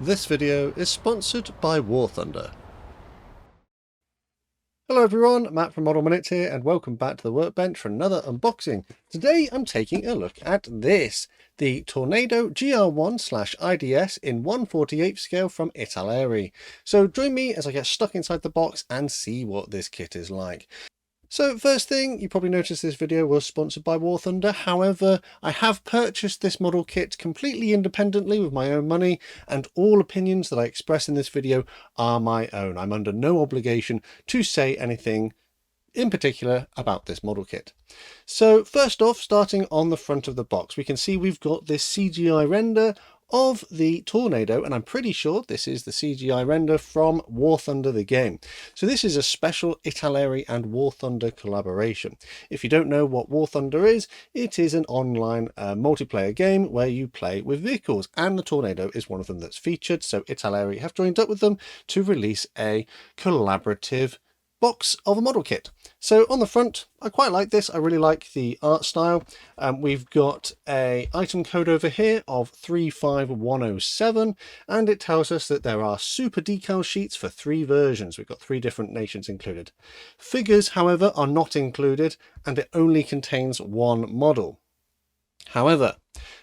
This video is sponsored by War Thunder. Hello everyone, Matt from Model Minute here and welcome back to the workbench for another unboxing. Today I'm taking a look at this, the Tornado GR.1/IDS in 1/48 scale from Italeri. So join me as I get stuck inside the box and see what this kit is like. So first thing, you probably noticed this video was sponsored by War Thunder. However, I have purchased this model kit completely independently with my own money, and all opinions that I express in this video are my own. I'm under no obligation to say anything in particular about this model kit. So first off, starting on the front of the box, we can see we've got this CGI render of the Tornado, and I'm pretty sure this is the CGI render from War Thunder the game. So this is a special Italeri and War Thunder collaboration. If you don't know what War Thunder is, it is an online multiplayer game where you play with vehicles, and the Tornado is one of them that's featured. So Italeri have joined up with them to release a collaborative box of a model kit. So on the front, I quite like this. I really like the art style. We've got a item code over here of 35107, and it tells us that there are super decal sheets for 3 versions. We've got 3 different nations included. Figures, however, are not included, and it only contains 1 model. However,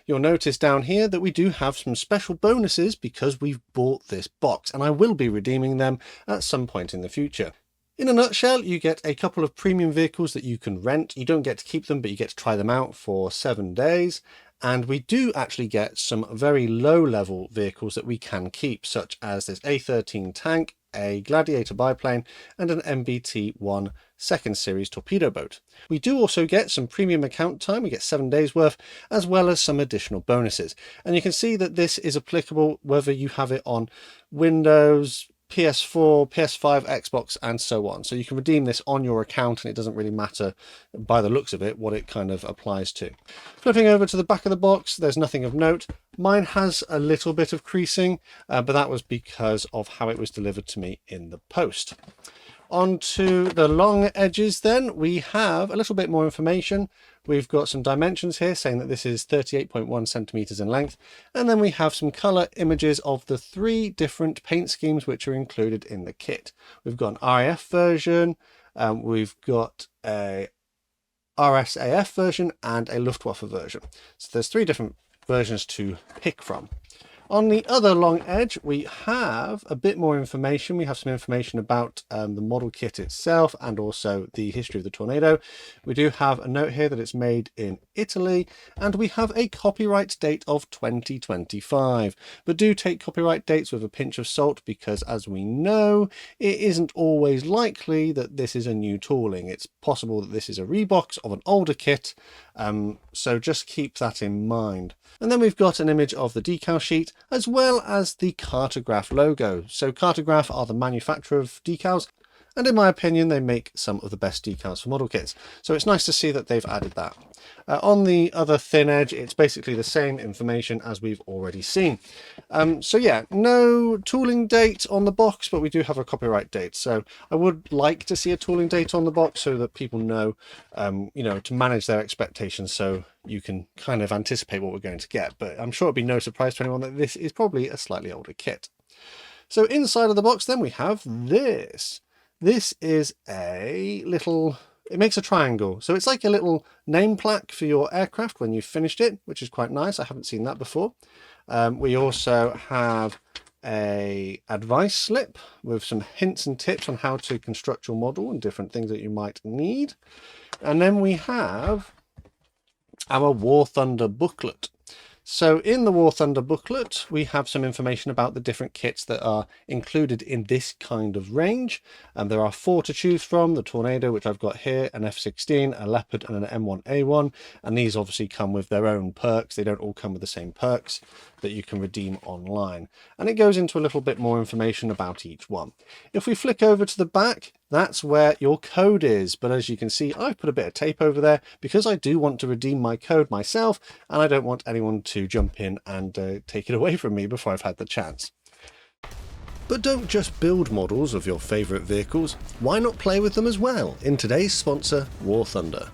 you'll notice down here that we do have some special bonuses because we've bought this box, and I will be redeeming them at some point in the future. In a nutshell, you get a couple of premium vehicles that you can rent. You don't get to keep them, but you get to try them out for 7 days. And we do actually get some very low level vehicles that we can keep, such as this A13 tank, a Gladiator biplane, and an MBT-1 second series torpedo boat. We do also get some premium account time. We get 7 days worth, as well as some additional bonuses. And you can see that this is applicable whether you have it on Windows, PS4, PS5, Xbox, and so on. So you can redeem this on your account, and it doesn't really matter by the looks of it what it kind of applies to. Flipping over to the back of the box, there's nothing of note. Mine has a little bit of creasing, but that was because of how it was delivered to me in the post. Onto the long edges then, we have a little bit more information. We've got some dimensions here saying that this is 38.1 centimeters in length. And then we have some color images of the 3 different paint schemes which are included in the kit. We've got an RAF version, we've got a RSAF version, and a Luftwaffe version. So there's 3 different versions to pick from. On the other long edge, we have a bit more information. We have some information about the model kit itself and also the history of the Tornado. We do have a note here that it's made in Italy, and we have a copyright date of 2025. But do take copyright dates with a pinch of salt because, as we know, it isn't always likely that this is a new tooling. It's possible that this is a rebox of an older kit, so just keep that in mind. And then we've got an image of the decal sheet, as well as the Cartograph logo. So Cartograph are the manufacturer of decals, and in my opinion they make some of the best decals for model kits. So it's nice to see that they've added that. On the other thin edge, it's basically the same information as we've already seen. So yeah, no tooling date on the box, but we do have a copyright date. So I would like to see a tooling date on the box so that people know, you know, to manage their expectations, so you can kind of anticipate what we're going to get. But I'm sure it'd be no surprise to anyone that this is probably a slightly older kit. So inside of the box then we have this. This is a little, it makes a triangle. So it's like a little name plaque for your aircraft when you've finished it, which is quite nice. I haven't seen that before. We also have a advice slip with some hints and tips on how to construct your model and different things that you might need. And then we have our War Thunder booklet. So in the War Thunder booklet, we have some information about the different kits that are included in this kind of range. There are 4 to choose from: the Tornado, which I've got here, an F-16, a Leopard, and an M1A1. And these obviously come with their own perks. They don't all come with the same perks that you can redeem online. And it goes into a little bit more information about each one. If we flick over to the back, that's where your code is. But as you can see, I've put a bit of tape over there because I do want to redeem my code myself, and I don't want anyone to jump in and take it away from me before I've had the chance. But don't just build models of your favourite vehicles, why not play with them as well in today's sponsor, War Thunder.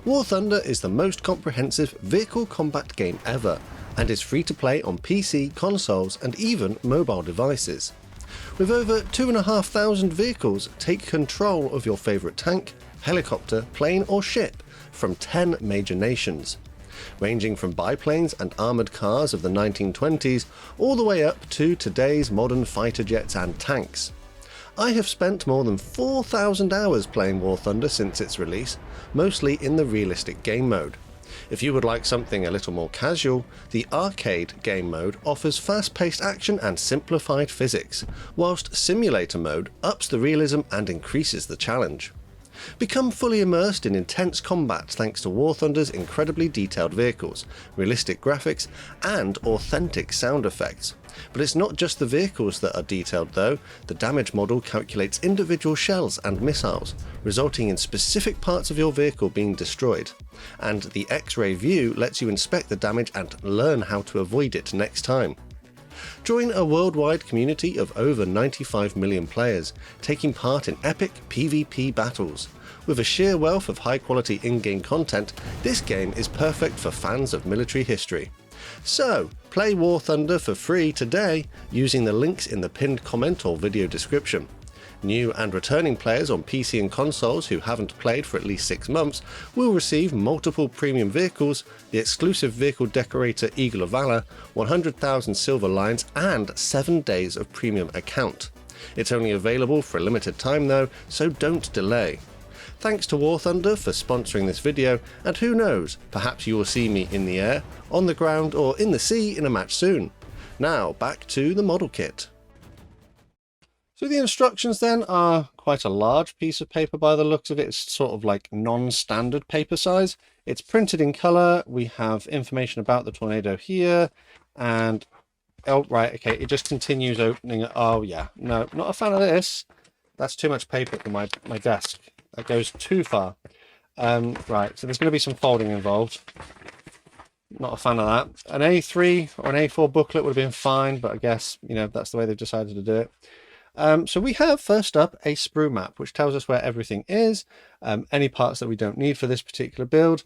War Thunder is the most comprehensive vehicle combat game ever, and is free to play on PC, consoles and even mobile devices. With over 2,500 vehicles, take control of your favourite tank, helicopter, plane or ship from 10 major nations, ranging from biplanes and armoured cars of the 1920s all the way up to today's modern fighter jets and tanks. I have spent more than 4,000 hours playing War Thunder since its release, mostly in the realistic game mode. If you would like something a little more casual, the arcade game mode offers fast-paced action and simplified physics, whilst simulator mode ups the realism and increases the challenge. Become fully immersed in intense combat thanks to War Thunder's incredibly detailed vehicles, realistic graphics and authentic sound effects. But it's not just the vehicles that are detailed though. The damage model calculates individual shells and missiles, resulting in specific parts of your vehicle being destroyed. And the X-ray view lets you inspect the damage and learn how to avoid it next time. Join a worldwide community of over 95 million players, taking part in epic PvP battles. With a sheer wealth of high-quality in-game content, this game is perfect for fans of military history. So, play War Thunder for free today using the links in the pinned comment or video description. New and returning players on PC and consoles who haven't played for at least 6 months will receive multiple premium vehicles, the exclusive vehicle decorator Eagle of Valor, 100,000 silver lines and 7 days of premium account. It's only available for a limited time though, so don't delay. Thanks to War Thunder for sponsoring this video, and who knows, perhaps you will see me in the air, on the ground or in the sea in a match soon. Now back to the model kit. So the instructions then are quite a large piece of paper by the looks of it. It's sort of like non-standard paper size. It's printed in colour. We have information about the Tornado here, and oh right, okay, it just continues opening. Oh yeah, no, not a fan of this. That's too much paper for my desk. That goes too far. Right, so there's going to be some folding involved. Not a fan of that. An A3 or an A4 booklet would have been fine, but I guess, you know, that's the way they've decided to do it. So we have first up a sprue map, which tells us where everything is, any parts that we don't need for this particular build.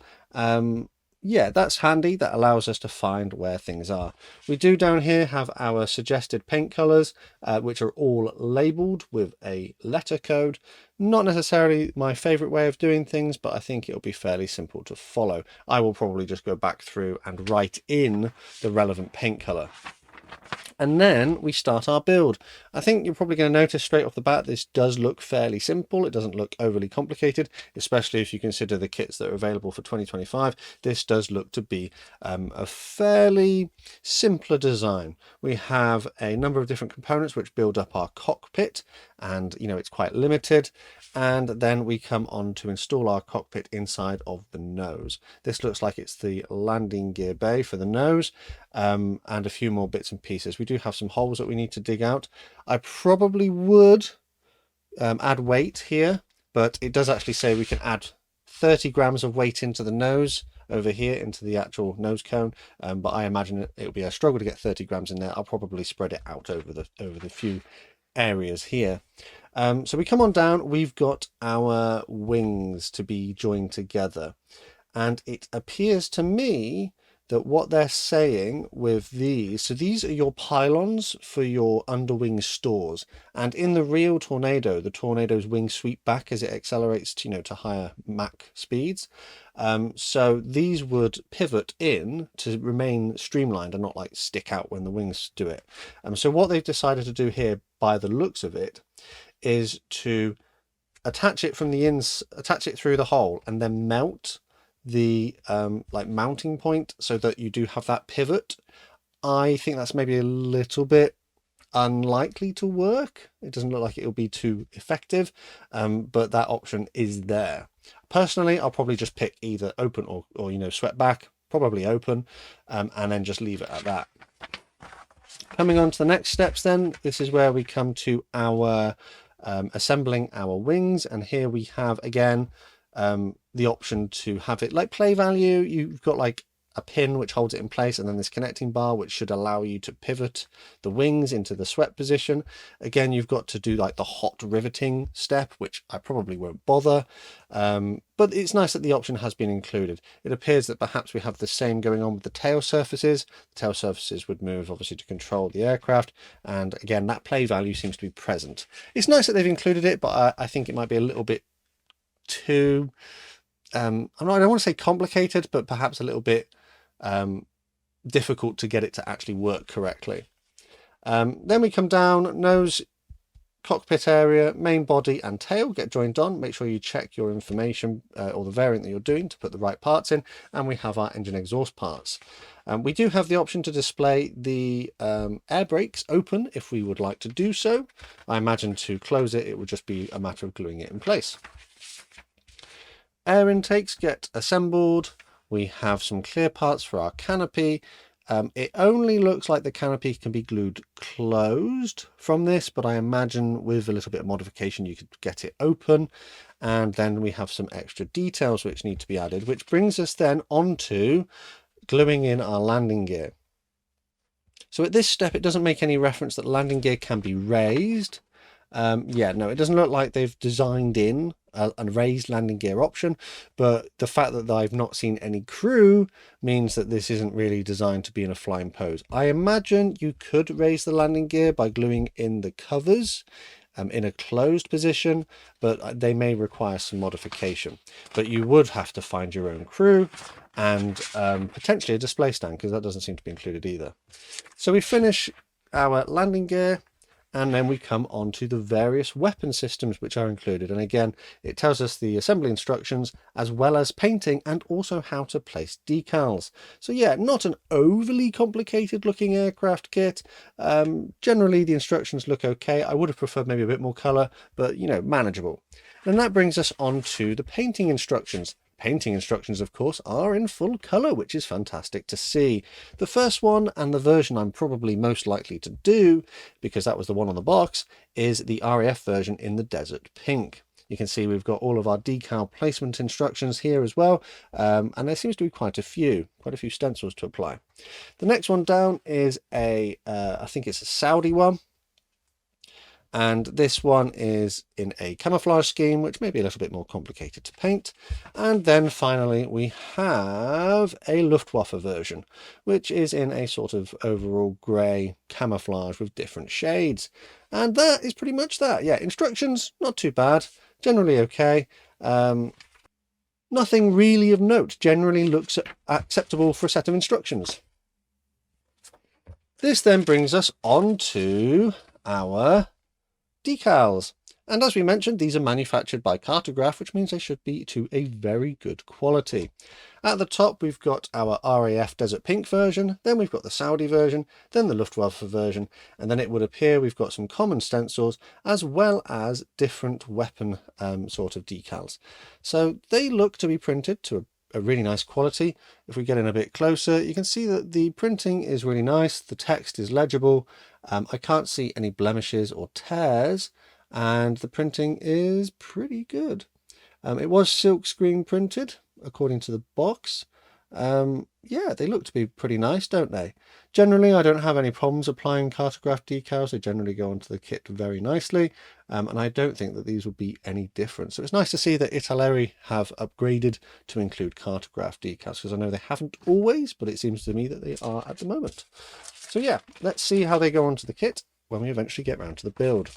Yeah, that's handy. That allows us to find where things are. We do down here have our suggested paint colors, which are all labeled with a letter code. Not necessarily my favorite way of doing things, but I think it'll be fairly simple to follow. I will probably just go back through and write in the relevant paint color. And then we start our build. I think you're probably going to notice straight off the bat this does look fairly simple. It doesn't look overly complicated, especially if you consider the kits that are available for 2025. This does look to be a fairly simpler design. We have a number of different components which build up our cockpit, and you know it's quite limited. And then we come on to install our cockpit inside of the nose. This looks like it's the landing gear bay for the nose, and a few more bits and pieces. We do have some holes that we need to dig out. I probably would add weight here, but it does actually say we can add 30 grams of weight into the nose over here, into the actual nose cone, but I imagine it'll be a struggle to get 30 grams in there. I'll probably spread it out over the few areas here. So we come on down, we've got our wings to be joined together, and it appears to me that what they're saying with these, so these are your pylons for your underwing stores, and in the real Tornado, the Tornado's wings sweep back as it accelerates to, you know, to higher Mach speeds. So these would pivot in to remain streamlined and not like stick out when the wings do it. So what they've decided to do here, by the looks of it, is to attach it from the attach it through the hole and then melt the like mounting point so that you do have that pivot. I think that's maybe a little bit unlikely to work. It doesn't look like it'll be too effective, but that option is there. Personally, I'll probably just pick either open or you know, swept back, probably open, and then just leave it at that. Coming on to the next steps then, this is where we come to our assembling our wings, and here we have again the option to have it like play value. You've got like a pin which holds it in place, and then this connecting bar which should allow you to pivot the wings into the swept position. Again, you've got to do like the hot riveting step, which I probably won't bother, but it's nice that the option has been included. It appears that perhaps we have the same going on with the tail surfaces. The tail surfaces would move obviously to control the aircraft, and again that play value seems to be present. It's nice that they've included it, but I think it might be a little bit too I don't want to say complicated, but perhaps a little bit difficult to get it to actually work correctly. Then we come down, nose, cockpit area, main body and tail get joined on. Make sure you check your information or the variant that you're doing to put the right parts in, and we have our engine exhaust parts. We do have the option to display the air brakes open if we would like to do so. I imagine to close it, it would just be a matter of gluing it in place. Air intakes get assembled. We have some clear parts for our canopy. It only looks like the canopy can be glued closed from this, but I imagine with a little bit of modification you could get it open. And then we have some extra details which need to be added, which brings us then onto gluing in our landing gear. So at this step it doesn't make any reference that landing gear can be raised. Yeah, no, it doesn't look like they've designed in a raised landing gear option, but the fact that I've not seen any crew means that this isn't really designed to be in a flying pose. I imagine you could raise the landing gear by gluing in the covers in a closed position, but they may require some modification. But you would have to find your own crew and potentially a display stand, because that doesn't seem to be included either. So we finish our landing gear, and then we come on to the various weapon systems which are included. And again, it tells us the assembly instructions as well as painting and also how to place decals. So yeah, not an overly complicated looking aircraft kit. Generally the instructions look okay. I would have preferred maybe a bit more color, but you know, manageable. And that brings us on to the painting instructions. Painting instructions, of course, are in full colour, which is fantastic to see. The first one, and the version I'm probably most likely to do, because that was the one on the box, is the RAF version in the desert pink. You can see we've got all of our decal placement instructions here as well, and there seems to be quite a few stencils to apply. The next one down is I think it's a Saudi one. And this one is in a camouflage scheme, which may be a little bit more complicated to paint. And then finally we have a Luftwaffe version, which is in a sort of overall grey camouflage with different shades. And that is pretty much that. Yeah, instructions, not too bad, generally okay. Nothing really of note, generally looks acceptable for a set of instructions. This then brings us on to our decals, and as we mentioned, these are manufactured by Cartograph, which means they should be to a very good quality. At the top we've got our RAF Desert Pink version, then we've got the Saudi version, then the Luftwaffe version, and then it would appear we've got some common stencils as well as different weapon sort of decals. So they look to be printed to a really nice quality. If we get in a bit closer, you can see that the printing is really nice, the text is legible, I can't see any blemishes or tears, and the printing is pretty good. It was silkscreen printed according to the box. Yeah, they look to be pretty nice, don't they? Generally, I don't have any problems applying Cartograph decals. They generally go onto the kit very nicely, and I don't think that these would be any different. So it's nice to see that Italeri have upgraded to include Cartograph decals, because I know they haven't always, but it seems to me that they are at the moment. So yeah, let's see how they go onto the kit when we eventually get round to the build.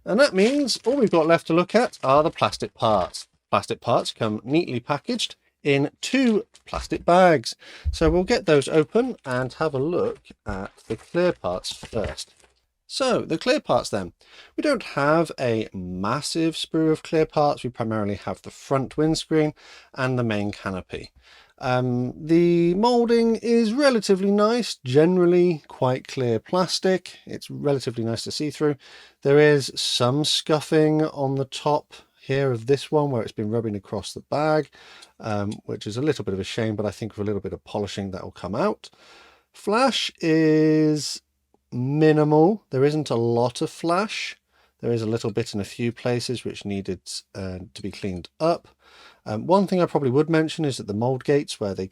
And that means all we've got left to look at are the plastic parts. Plastic parts come neatly packaged in 2 plastic bags. So we'll get those open and have a look at the clear parts first. So the clear parts then. We don't have a massive sprue of clear parts. We primarily have the front windscreen and the main canopy. The moulding is relatively nice, generally quite clear plastic. It's relatively nice to see through. There is some scuffing on the top here of this one where it's been rubbing across the bag, which is a little bit of a shame, but I think with a little bit of polishing that will come out. Flash is minimal. There isn't a lot of flash. There is a little bit in a few places which needed to be cleaned up. One thing I probably would mention is that the mold gates where they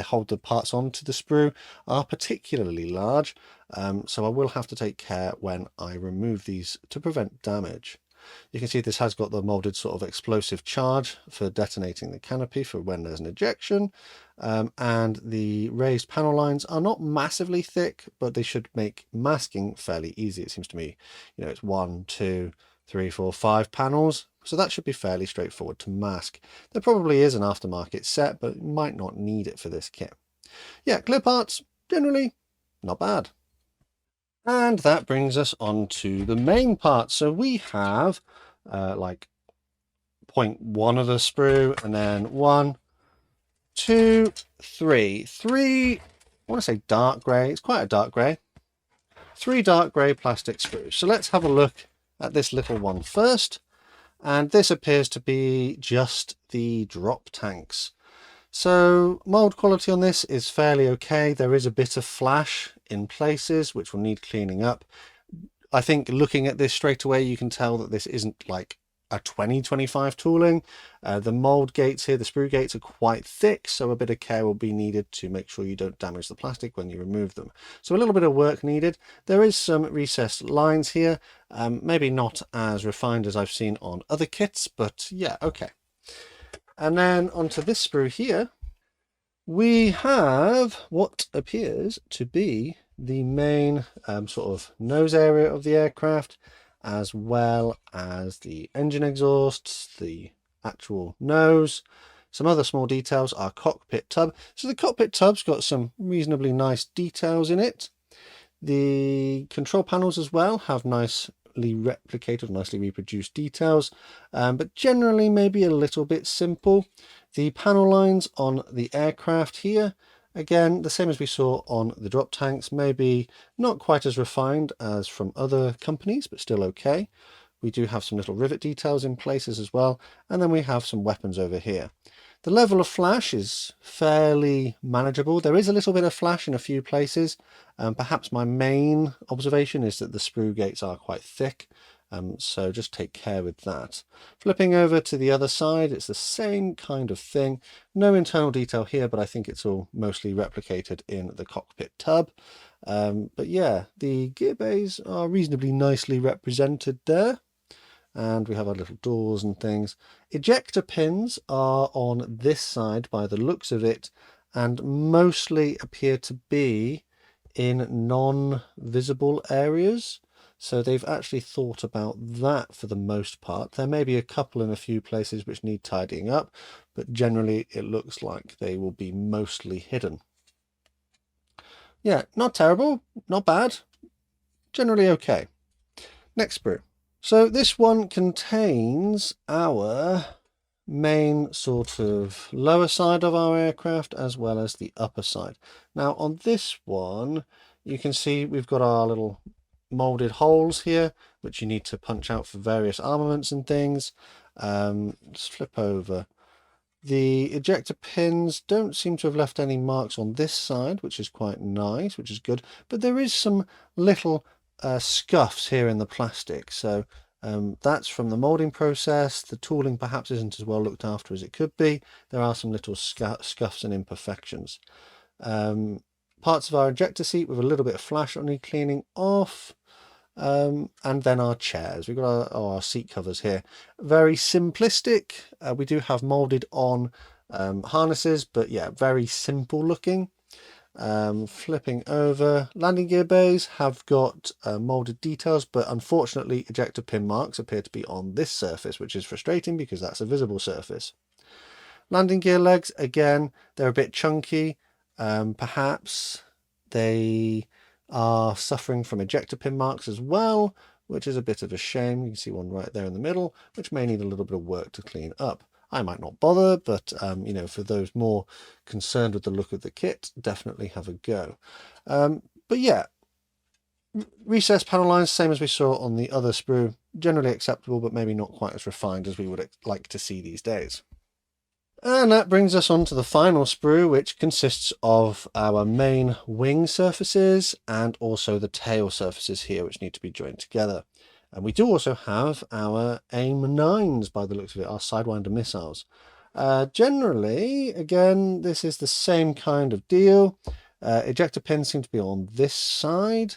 hold the parts onto the sprue are particularly large, so I will have to take care when I remove these to prevent damage. You can see this has got the molded sort of explosive charge for detonating the canopy for when there's an ejection, and the raised panel lines are not massively thick, but they should make masking fairly easy. It seems to me, it's 1, 2, 3, 4, 5 panels, so that should be fairly straightforward to mask. There probably is an aftermarket set, but you might not need it for this kit. Yeah, clear parts, generally not bad. And that brings us on to the main part. So we have like 0.1 of the sprue, and then 1, 2, 3. I want to say dark grey. It's quite a dark grey. 3 dark grey plastic sprues. So let's have a look at this little one first. And this appears to be just the drop tanks. So mold quality on this is fairly okay. There is a bit of flash in places which will need cleaning up. I think looking at this straight away, you can tell that this isn't like a 2025 tooling. The mold gates here, the sprue gates, are quite thick, so a bit of care will be needed to make sure you don't damage the plastic when you remove them. So a little bit of work needed. There is some recessed lines here, maybe not as refined as I've seen on other kits, but yeah, okay. And then onto this sprue here, we have what appears to be the main sort of nose area of the aircraft, as well as the engine exhausts, the actual nose. Some other small details are cockpit tub. So the cockpit tub's got some reasonably nice details in it. The control panels as well have nicely replicated, nicely reproduced details, but generally maybe a little bit simple. The panel lines on the aircraft here, again, the same as we saw on the drop tanks, maybe not quite as refined as from other companies, but still okay. We do have some little rivet details in places as well, and then we have some weapons over here. The level of flash is fairly manageable. There is a little bit of flash in a few places. Perhaps my main observation is that the sprue gates are quite thick, so just take care with that. Flipping over to the other side, it's the same kind of thing. No internal detail here, but I think it's all mostly replicated in the cockpit tub. But yeah, the gear bays are reasonably nicely represented there. And we have our little doors and things. Ejector pins are on this side by the looks of it, and mostly appear to be in non-visible areas. So they've actually thought about that for the most part. There may be a couple in a few places which need tidying up, but generally it looks like they will be mostly hidden. Yeah, not terrible, not bad, generally okay. Next sprue. So this one contains our main sort of lower side of our aircraft as well as the upper side. Now on this one, you can see we've got our little molded holes here, which you need to punch out for various armaments and things. Let's flip over. The ejector pins don't seem to have left any marks on this side, which is quite nice, which is good. But there is some little scuffs here in the plastic, so that's from the molding process. The tooling perhaps isn't as well looked after as it could be. There are some little scuffs and imperfections. Parts of our ejector seat with a little bit of flash that need cleaning off, and then our chairs. We've got our seat covers here, very simplistic. We do have molded on harnesses, but yeah, very simple looking. Flipping over, landing gear bays have got molded details, but unfortunately ejector pin marks appear to be on this surface, which is frustrating because that's a visible surface. Landing gear legs, again, they're a bit chunky. Perhaps they are suffering from ejector pin marks as well, which is a bit of a shame. You can see one right there in the middle, which may need a little bit of work to clean up. I might not bother, but you know, for those more concerned with the look of the kit, definitely have a go. But yeah, recessed panel lines, same as we saw on the other sprue, generally acceptable, but maybe not quite as refined as we would like to see these days. And that brings us on to the final sprue, which consists of our main wing surfaces and also the tail surfaces here, which need to be joined together. And we do also have our AIM-9s by the looks of it, our Sidewinder missiles. Generally, again, this is the same kind of deal. Ejector pins seem to be on this side,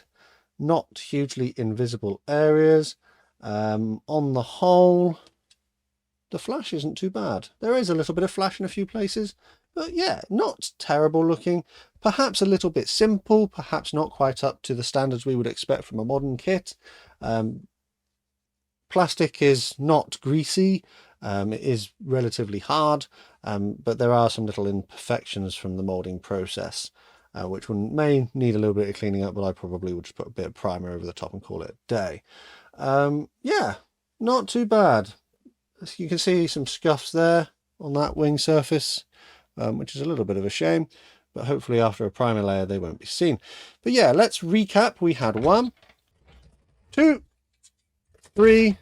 not hugely invisible areas. On the whole, the flash isn't too bad. There is a little bit of flash in a few places, but yeah, not terrible looking. Perhaps a little bit simple, perhaps not quite up to the standards we would expect from a modern kit. Plastic is not greasy. It is relatively hard, but there are some little imperfections from the molding process, which one may need a little bit of cleaning up, but I probably would just put a bit of primer over the top and call it a day. Yeah, not too bad. As you can see, some scuffs there on that wing surface, which is a little bit of a shame, but hopefully after a primer layer they won't be seen. But yeah, let's recap. We had 1, 2, 3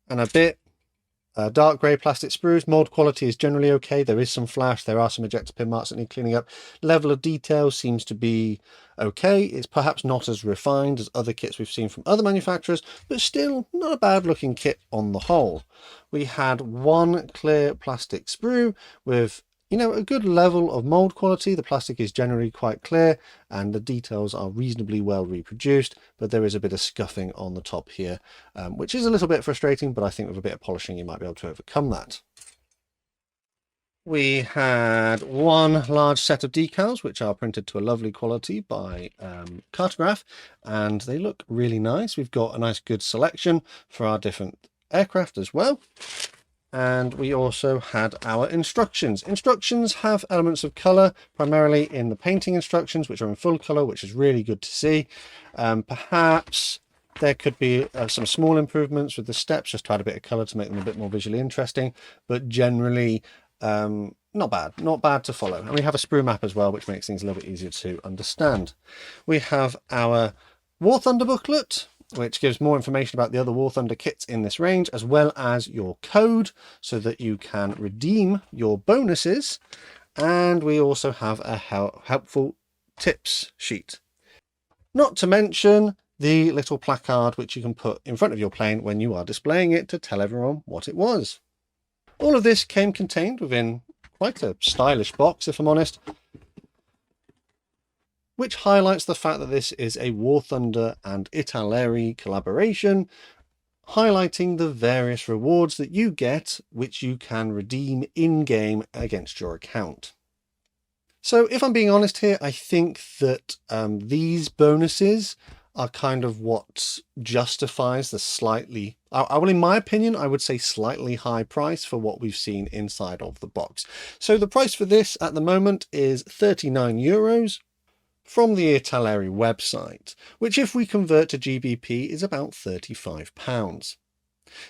and a bit dark grey plastic sprues. Mold quality is generally okay. There is some flash. There are some ejector pin marks that need cleaning up. Level of detail seems to be okay. It's perhaps not as refined as other kits we've seen from other manufacturers, but still not a bad looking kit on the whole. We had 1 clear plastic sprue with, you know, a good level of mold quality. The plastic is generally quite clear and the details are reasonably well reproduced, but there is a bit of scuffing on the top here, which is a little bit frustrating, but I think with a bit of polishing you might be able to overcome that. We had 1 large set of decals, which are printed to a lovely quality by Cartograph, and they look really nice. We've got a nice good selection for our different aircraft as well. And we also had our instructions. Instructions have elements of colour, primarily in the painting instructions, which are in full colour, which is really good to see. Perhaps there could be some small improvements with the steps, just to add a bit of colour to make them a bit more visually interesting. But generally, not bad to follow. And we have a sprue map as well, which makes things a little bit easier to understand. We have our War Thunder booklet, which gives more information about the other War Thunder kits in this range, as well as your code so that you can redeem your bonuses. And we also have a helpful tips sheet. Not to mention the little placard which you can put in front of your plane when you are displaying it to tell everyone what it was. All of this came contained within quite a stylish box, if I'm honest, which highlights the fact that this is a War Thunder and Italeri collaboration, highlighting the various rewards that you get, which you can redeem in-game against your account. So if I'm being honest here, I think that these bonuses are kind of what justifies the slightly, well, in my opinion, I would say slightly high price for what we've seen inside of the box. So the price for this at the moment is €39. From the Italeri website, which if we convert to GBP is about £35.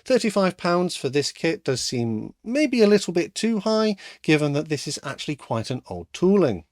£35 for this kit does seem maybe a little bit too high, given that this is actually quite an old tooling.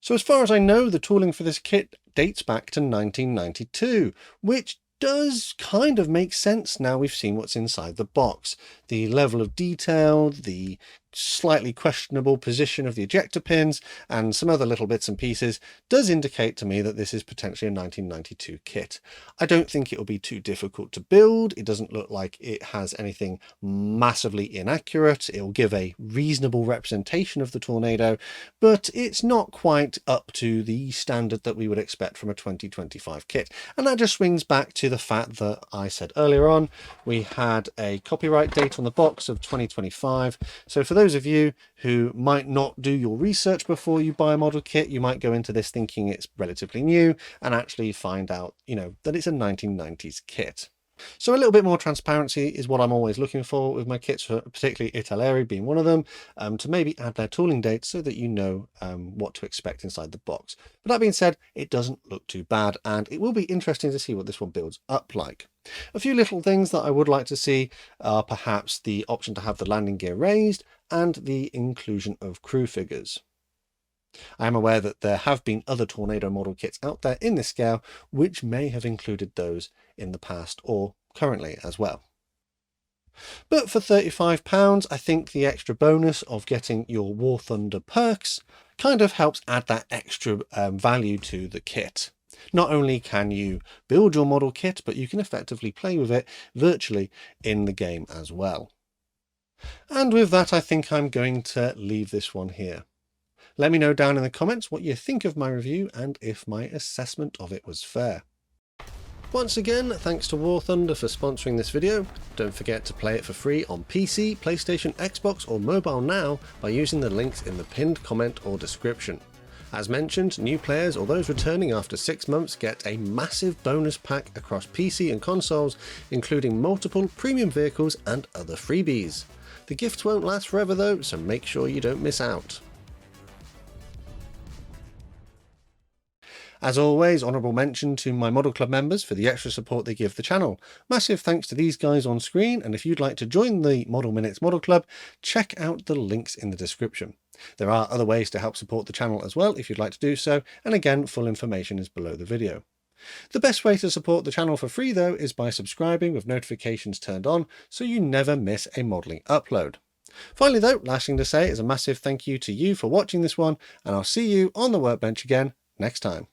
So as far as I know, the tooling for this kit dates back to 1992, which does kind of make sense now we've seen what's inside the box. The level of detail, the slightly questionable position of the ejector pins, and some other little bits and pieces does indicate to me that this is potentially a 1992 kit. I don't think it will be too difficult to build. It doesn't look like it has anything massively inaccurate. It will give a reasonable representation of the Tornado, but it's not quite up to the standard that we would expect from a 2025 kit. And that just swings back to the fact that I said earlier on, we had a copyright date on the box of 2025. So for those of you who might not do your research before you buy a model kit, you might go into this thinking it's relatively new and actually find out, you know, that it's a 1990s kit. So a little bit more transparency is what I'm always looking for with my kits, particularly Italeri being one of them, to maybe add their tooling dates so that you know what to expect inside the box. But that being said, it doesn't look too bad, and it will be interesting to see what this one builds up like. A few little things that I would like to see are perhaps the option to have the landing gear raised and the inclusion of crew figures. I am aware that there have been other Tornado model kits out there in this scale which may have included those in the past or currently as well. But for £35, I think the extra bonus of getting your War Thunder perks kind of helps add that extra value to the kit. Not only can you build your model kit, but you can effectively play with it virtually in the game as well. And with that, I think I'm going to leave this one here. Let me know down in the comments what you think of my review and if my assessment of it was fair. Once again, thanks to War Thunder for sponsoring this video. Don't forget to play it for free on PC, PlayStation, Xbox or mobile now by using the links in the pinned comment or description. As mentioned, new players or those returning after 6 months get a massive bonus pack across PC and consoles, including multiple premium vehicles and other freebies. The gifts won't last forever though, so make sure you don't miss out. As always, honourable mention to my Model Club members for the extra support they give the channel. Massive thanks to these guys on screen, and if you'd like to join the Model Minutes Model Club, check out the links in the description. There are other ways to help support the channel as well if you'd like to do so, and again, full information is below the video. The best way to support the channel for free though is by subscribing with notifications turned on so you never miss a modelling upload. Finally though, last thing to say is a massive thank you to you for watching this one, and I'll see you on the workbench again next time.